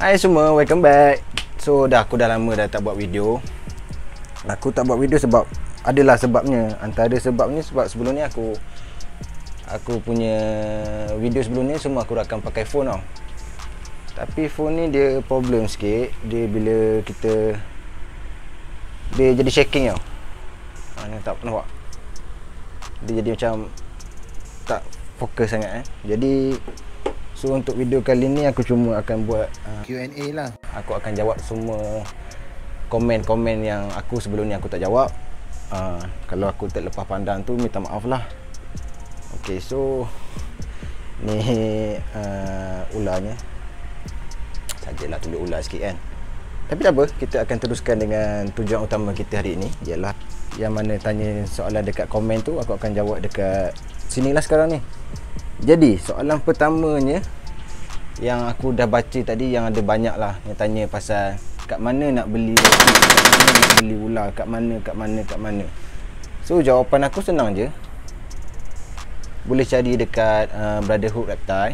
Hai semua, welcome back. So aku dah lama dah tak buat video. Aku tak buat video sebab adalah sebabnya. Antara sebabnya sebab sebelum ni aku punya video sebelum ni semua aku rakam pakai phone tau. Tapi phone ni dia problem sikit. Dia bila kita dia jadi shaking tau. Ni tak nampak. Dia jadi macam tak fokus sangat Jadi so untuk video kali ni aku cuma akan buat Q&A lah. Aku akan jawab semua komen-komen yang aku sebelum ni aku tak jawab. Kalau aku terlepas pandang tu minta maaf lah. Okay, so ni ularnya. Sajalah tunjuk ular sikit kan. Tapi tak apa, kita akan teruskan dengan tujuan utama kita hari ni, ialah yang mana tanya soalan dekat komen tu aku akan jawab dekat sinilah sekarang ni. Jadi soalan pertamanya yang aku dah baca tadi, yang ada banyak lah yang tanya pasal kat mana nak beli roti, kat mana nak beli ular, kat mana. So jawapan aku senang je. Boleh cari dekat Brotherhood Reptile.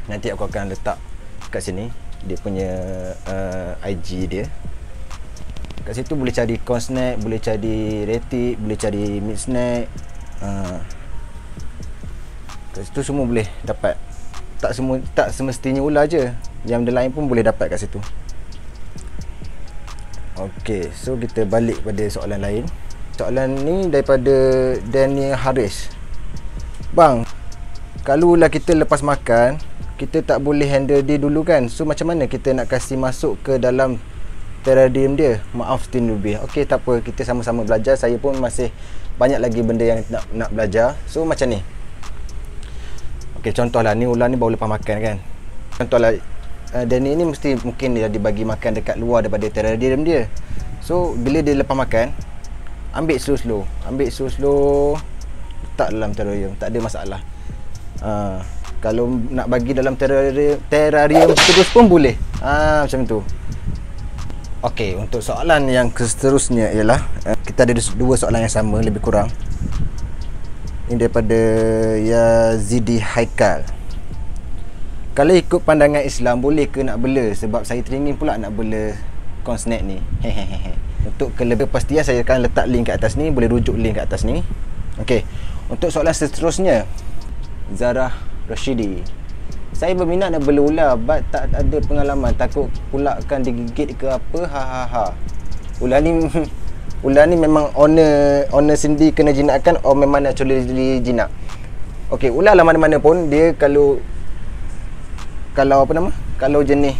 Nanti aku akan letak kat sini dia punya IG dia. Kat situ boleh cari corn snack, boleh cari retic, boleh cari meat snack. Kat situ semua boleh dapat. Tak semestinya ular je, yang benda lain pun boleh dapat kat situ. Okey, so kita balik pada soalan lain. Soalan ni daripada Daniel Haris. Bang, kalau ular kita lepas makan, kita tak boleh handle dia dulu kan? So macam mana kita nak kasih masuk ke dalam terrarium dia? Maaf Tin Ruby. Okey, tak apa, kita sama-sama belajar. Saya pun masih banyak lagi benda yang nak belajar. So macam ni. Okey, contohlah ni ular ni baru lepas makan kan. Contohlah Danny ni mungkin dia dibagi makan dekat luar daripada terrarium dia. So bila dia lepas makan, ambil slow-slow, letak dalam terrarium, tak ada masalah. Kalau nak bagi dalam terrarium terus pun boleh. Macam tu. Okey, untuk soalan yang seterusnya ialah kita ada dua soalan yang sama lebih kurang. Ini daripada Yazidi Haikal. Kalau ikut pandangan Islam, boleh ke nak bela? Sebab saya teringin pula nak bela corn snack ni. Untuk kelebihan pastian saya akan letak link kat atas ni. Boleh rujuk link kat atas ni. Okey, untuk soalan seterusnya, Zarah Rashidi. Saya berminat nak bela ular, but tak ada pengalaman. Takut pula kan digigit ke apa. Ular ni memang owner sendiri kena jinakkan atau memang naturally jinak. Okey, ular lah mana-mana pun dia kalau jenis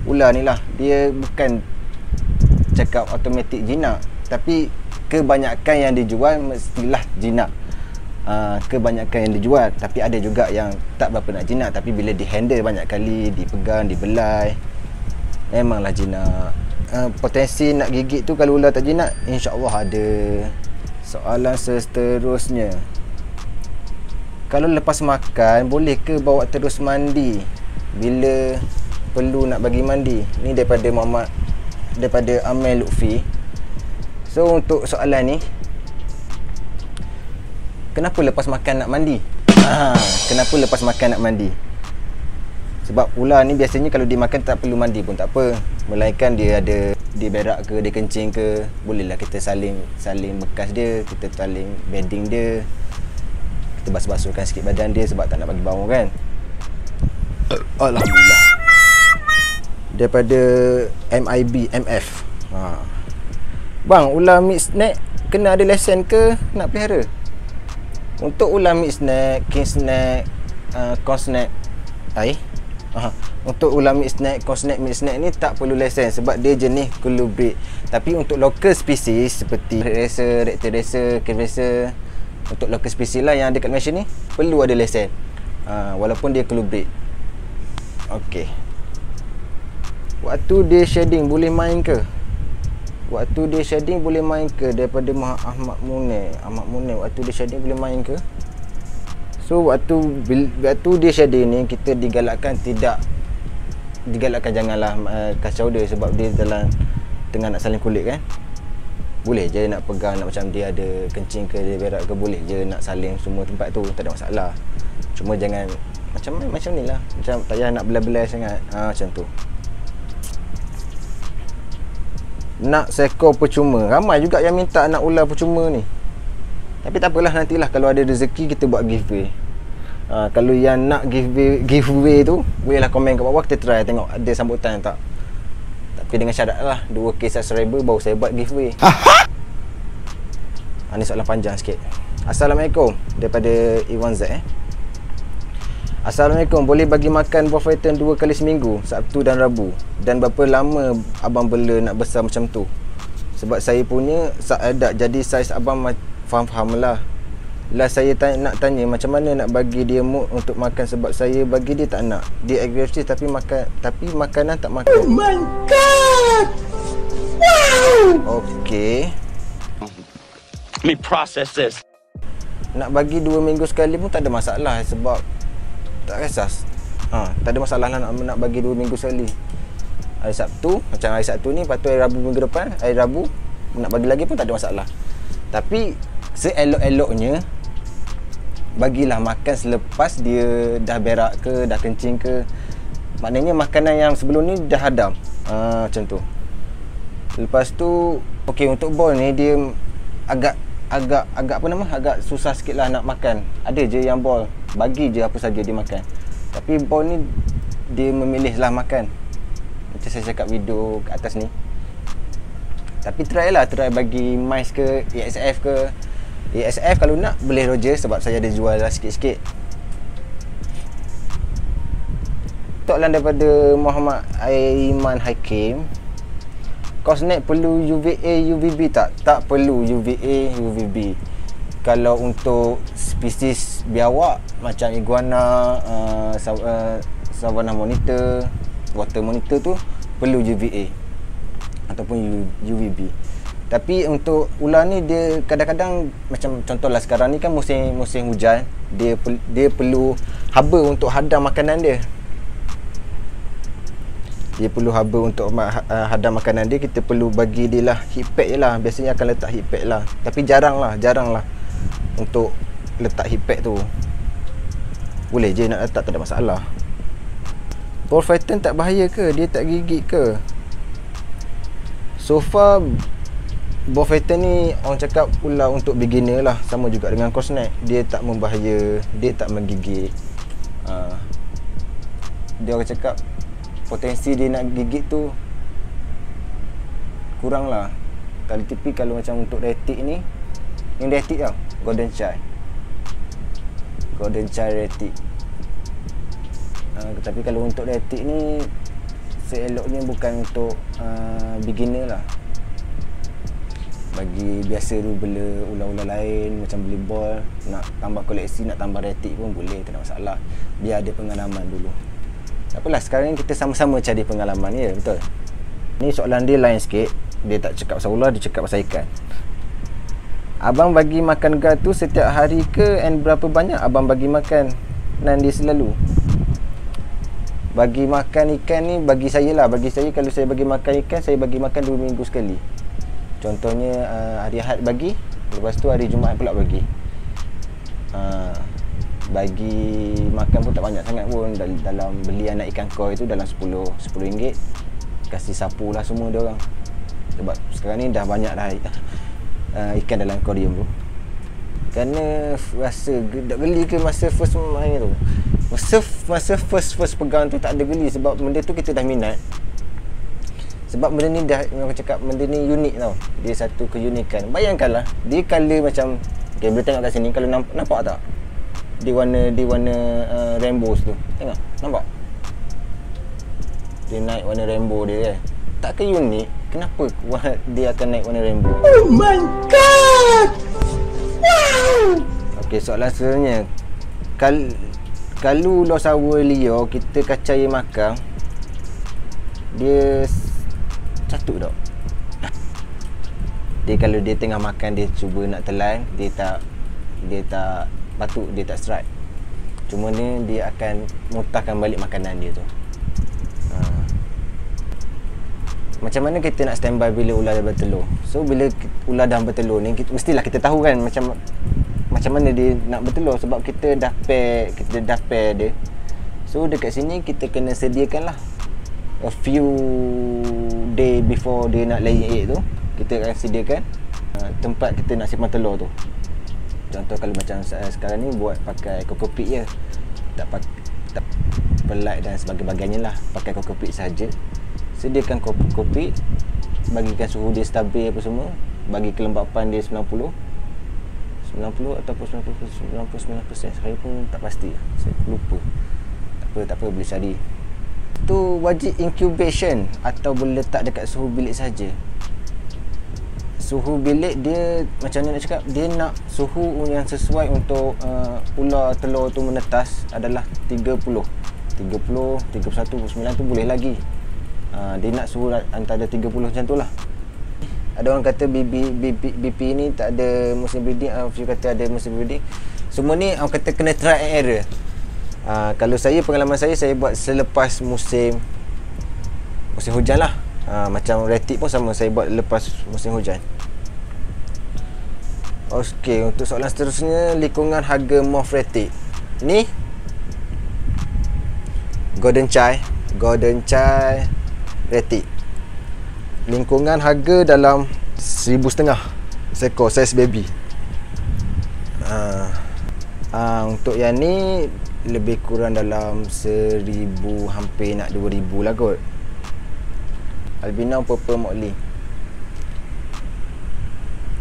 ular ni lah, dia bukan cakap automatik jinak, tapi kebanyakan yang dijual mestilah jinak. Kebanyakan yang dijual, tapi ada juga yang tak berapa nak jinak, tapi bila di-handle banyak kali, dipegang, dibelai, memanglah jinak. Potensi nak gigit tu kalau ular tak jinak, insya-Allah ada. Soalan seterusnya, kalau lepas makan boleh ke bawa terus mandi bila perlu nak bagi mandi? Ni daripada Amel Lutfi. So untuk soalan ni, kenapa lepas makan nak mandi? Kenapa lepas makan nak mandi? Sebab ular ni biasanya kalau dia makan tak perlu mandi pun tak apa. Melainkan dia berak ke, dia kencing ke, bolehlah kita saling bekas dia, kita saling bedding dia, kita basuh-basuhkan sikit badan dia sebab tak nak bagi bau kan. Alhamdulillah. Daripada MF. Bang, ular meat snack kena ada lesen ke nak pelihara? Untuk ular meat snack, king snack, corn snack, untuk ular meat snack, corn snack, meat snack ni tak perlu lesen sebab dia jenis colubrid. Tapi untuk local species seperti red racer, rectal racer, cane racer, untuk local species lah yang ada kat Malaysia ni perlu ada lesen, walaupun dia colubrid. Okey. Waktu dia shading boleh main ke? Daripada Ahmad Munir. Waktu dia shading boleh main ke? So waktu dia shading ni, kita digalakkan janganlah kacau dia sebab dia tengah nak salin kulit kan. Boleh je nak pegang, nak macam dia ada kencing ke, dia berak ke, boleh je nak salin semua tempat tu, tak ada masalah. Cuma jangan macam ni lah. Macam tak payah nak belai-belai sangat. Macam tu. Nak seekor percuma. Ramai juga yang minta nak ular percuma ni. Tapi tak apalah, nantilah kalau ada rezeki kita buat giveaway. Kalau yang nak giveaway tu, bolehlah komen kat bawah, kita try tengok ada sambutan tak. Tapi dengan syarat lah 2k subscriber baru saya buat giveaway. Ni soalan panjang sikit. Assalamualaikum daripada Iwan Z. Assalamualaikum, boleh bagi makan buah python 2 kali seminggu, Sabtu dan Rabu? Dan berapa lama abang bela nak besar macam tu? Sebab saya punya tak jadi saiz abang faham lah. Saya nak tanya macam mana nak bagi dia mood untuk makan, sebab saya bagi dia tak nak. Dia agresif tapi makanan tak makan. Oh my god. Wow. Okay. Let me process this. Nak bagi 2 minggu sekali pun tak ada masalah, sebab tak kisah. Tak ada masalah lah nak bagi 2 minggu sekali. Hari Sabtu, macam hari Sabtu ni, lepas tu hari Rabu minggu depan, hari Rabu nak bagi lagi pun tak ada masalah. Tapi seelok-eloknya bagilah makan selepas dia dah berak ke, dah kencing ke. Maknanya makanan yang sebelum ni dah hadam. Macam tu. Lepas tu okey, untuk ball ni dia agak apa nama, agak susah sikit lah nak makan. Ada je yang ball bagi je apa saja dia makan. Tapi ball ni dia memilih lah makan. Macam saya cakap video kat atas ni. Tapi try bagi mice ke, ASF ke. ASF kalau nak boleh Roger, sebab saya ada jual lah sikit-sikit. Soalan daripada Muhammad Aiman Hakim. Cosnet perlu UVA, UVB tak? Tak perlu UVA, UVB. Kalau untuk spesies biawak macam iguana, savannah monitor, water monitor tu perlu UVA ataupun UVB. Tapi untuk ular ni dia kadang-kadang macam contohlah sekarang ni kan musim hujan, dia perlu haba untuk hadam makanan dia. Dia perlu haba untuk hadam makanan dia. Kita perlu bagi dia lah heat pack je lah. Biasanya akan letak heat pack lah. Tapi jarang lah untuk letak heat pack tu. Boleh je nak letak, tak ada masalah. Ball python tak bahaya ke? Dia tak gigit ke? So far ball python ni orang cakap ular untuk beginner lah. Sama juga dengan cosnet. Dia tak membahaya, dia tak menggigit. Dia orang cakap potensi dia nak gigit tu kurang lah. Kalau macam untuk retik ni, yang retik tau, golden chai retik. Tapi kalau untuk retik ni seeloknya bukan untuk beginner lah. Bagi biasa tu bela ular-ular lain, macam beli ball, nak tambah koleksi, nak tambah retik pun boleh, tak ada masalah. Biar ada pengalaman dulu. Tak apalah, sekarang ni kita sama-sama cari pengalaman. Ya, betul. Ni soalan dia lain sikit. Dia tak cakap pasal ular, dia cakap pasal ikan. Abang bagi makan gatu setiap hari ke, and berapa banyak abang bagi makan dan dia selalu? Bagi makan ikan ni bagi saya lah. Bagi saya, kalau saya bagi makan ikan, saya bagi makan 2 minggu sekali. Contohnya hari Ahad bagi, lepas tu hari Jumaat pula bagi. Bagi makan pun tak banyak sangat pun. Dalam beli anak ikan koi tu dalam RM10. Kasih sapu lah semua dia orang. Sebab sekarang ni dah banyak dah ikan dalam aquarium tu. Kerana rasa tak geli ke masa first main tu. Masa first pegang tu tak ada geli, sebab benda tu kita dah minat. Sebab benda ni dah, orang cakap benda ni unik tau. Dia satu keunikan. Bayangkanlah, dia colour macam, okay, boleh tengok kat sini. Kalau nampak tak? Dia warna rainbow tu. Tengok, nampak? Dia naik warna rainbow dia. Tak ke unik? Kenapa dia akan naik warna rainbow? Oh my god! Wow! Okay, soalan seterusnya. Kalau ular sawa liar kita kacai makan, dia catut tak? Dia kalau dia tengah makan, dia cuba nak telan, dia tak patut, dia tak strike. Cuma ni dia akan mutahkan balik makanan dia tu. Macam mana kita nak standby bila ular dah bertelur? So bila ular dah bertelur ni, mestilah kita tahu kan macam mana dia nak bertelur, sebab kita dah pair dia. So dekat sini kita kena sediakan lah a few day before dia nak laying egg tu, kita akan sediakan tempat kita nak simpan telur tu. Contoh kalau macam sekarang ni buat pakai kokopit je, tak pelat dan sebagainya lah, pakai kokopit saja. Sediakan kokopit, bagikan suhu dia stabil apa semua, bagi kelembapan dia 90 ataupun 99%, saya pun tak pasti, saya lupa. Tak apa, boleh cari. Tu wajib incubation atau boleh letak dekat suhu bilik saja. Suhu bilik dia macam mana nak cakap, dia nak suhu yang sesuai untuk ular telur tu menetas adalah 30, 31, 9 tu boleh lagi. Dia nak suhu antara 30 macam tu lah. Ada orang kata BP ni tak ada musim breeding, few kata ada musim breeding. Semua ni orang kata kena try and error. Kalau saya, pengalaman saya buat selepas musim hujan lah. Macam retik pun sama, saya buat lepas musim hujan. Okey, untuk soalan seterusnya, lingkungan harga moth retik. Ni Golden Chai retik. Lingkungan harga dalam 1,500 seekor saiz baby. Untuk yang ni lebih kurang dalam 1,000, hampir nak 2,000 lah kot. Albino purple motley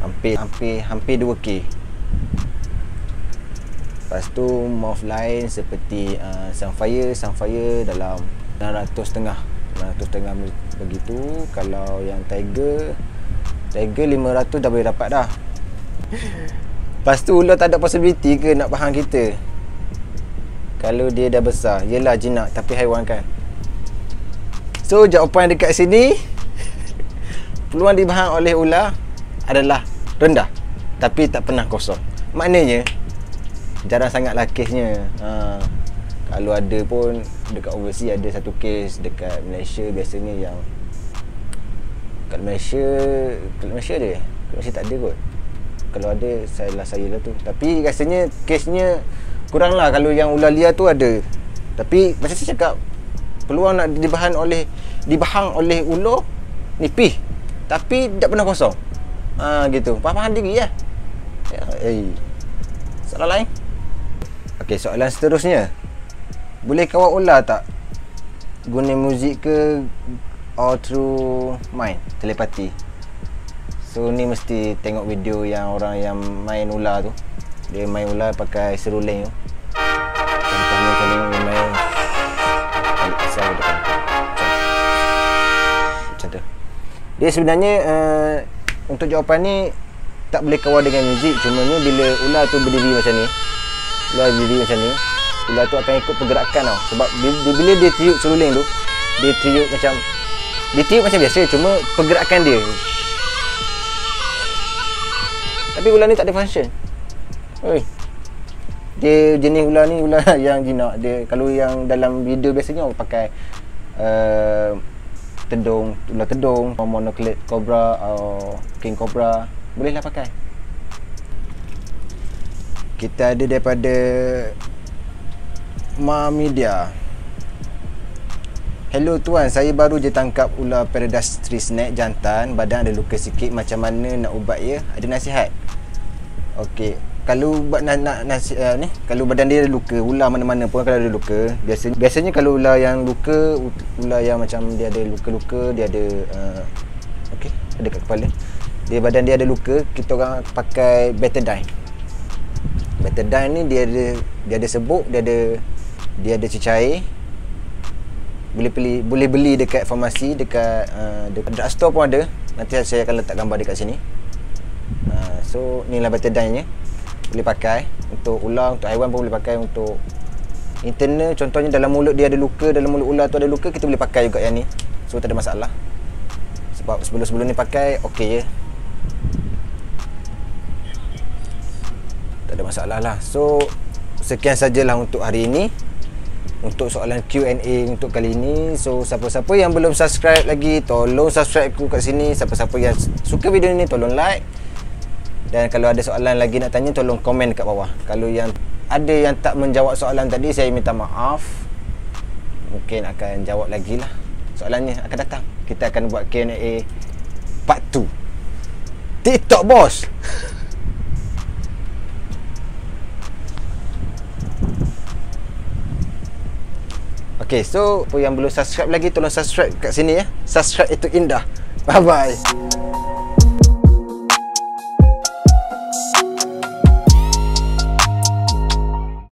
hampir 2k. Lepas tu moth lain seperti Sunfire dalam 900 setengah begitu. Kalau yang tiger 500 dah boleh dapat dah. Lepas tu ular tak ada possibility ke nak bahang kita kalau dia dah besar? Yelah jinak, tapi haiwan kan. So jawapan dekat sini peluang dibahang oleh ular adalah rendah, tapi tak pernah kosong. Maknanya jarang sangatlah kesnya. Kalau ada pun dekat overseas ada satu kes dekat Malaysia. Biasanya yang kat Malaysia ada. Kat Malaysia tak ada kot. Kalau ada saya lah tu. Tapi rasanya kesnya kurang lah. Kalau yang ular liar tu ada. Tapi macam saya cakap, peluang nak dibahang oleh ular nipis, tapi tak pernah kosong. Gitu. Faham diri lah. Soalan lain. Okey, soalan seterusnya, boleh kawal ular tak guna muzik ke or through mind, telepati? So ni mesti tengok video yang orang yang main ular tu. Dia main ular pakai seruling tu. Contohnya macam ni, dia main asal depan macam tu. Dia sebenarnya untuk jawapan ni tak boleh kawal dengan muzik. Cumanya bila ular tu berdiri macam ni, ular tu akan ikut pergerakan tau. Sebab bila dia tiup seruling tu, dia tiup macam biasa, cuma pergerakan dia. Tapi ular ni tak ada function. Dia jenis ular ni ular yang jinak. Dia kalau yang dalam video biasanya orang pakai ular tedung, monocled cobra atau king cobra, bolehlah pakai. Kita ada daripada Media. Hello tuan, saya baru je tangkap ular Paradise tree snake jantan, badan ada luka sikit, macam mana nak ubat ya? Ada nasihat? Okey, kalau buat ni, kalau badan dia ada luka, ular mana-mana pun kalau ada luka, biasanya kalau ular yang luka, ular yang macam dia ada luka-luka, dia ada ada kat kepala, badan dia ada luka, kita orang pakai betadine. Betadine ni dia ada sebuk, dia ada cecair. Boleh beli dekat farmasi, dekat drugstore pun ada. Nanti saya akan letak gambar dekat sini. So inilah betadine-nya. Boleh pakai untuk ular, untuk haiwan pun boleh pakai. Untuk internal, contohnya dalam mulut dia ada luka, dalam mulut ular tu ada luka, kita boleh pakai juga yang ni. So tak ada masalah. Sebab sebelum ni pakai okey je, tak ada masalah lah. So sekian sajalah untuk hari ini, untuk soalan Q&A untuk kali ini. So siapa-siapa yang belum subscribe lagi, tolong subscribe aku kat sini. Siapa-siapa yang suka video ni, tolong like. Dan kalau ada soalan lagi nak tanya, tolong komen kat bawah. Kalau yang ada yang tak menjawab soalan tadi, saya minta maaf. mungkin akan jawab lagi lah soalannya akan datang. Kita akan buat Q&A part 2 TikTok bos. Okay, so yang belum subscribe lagi, tolong subscribe kat sini ya. Subscribe itu indah. Bye bye.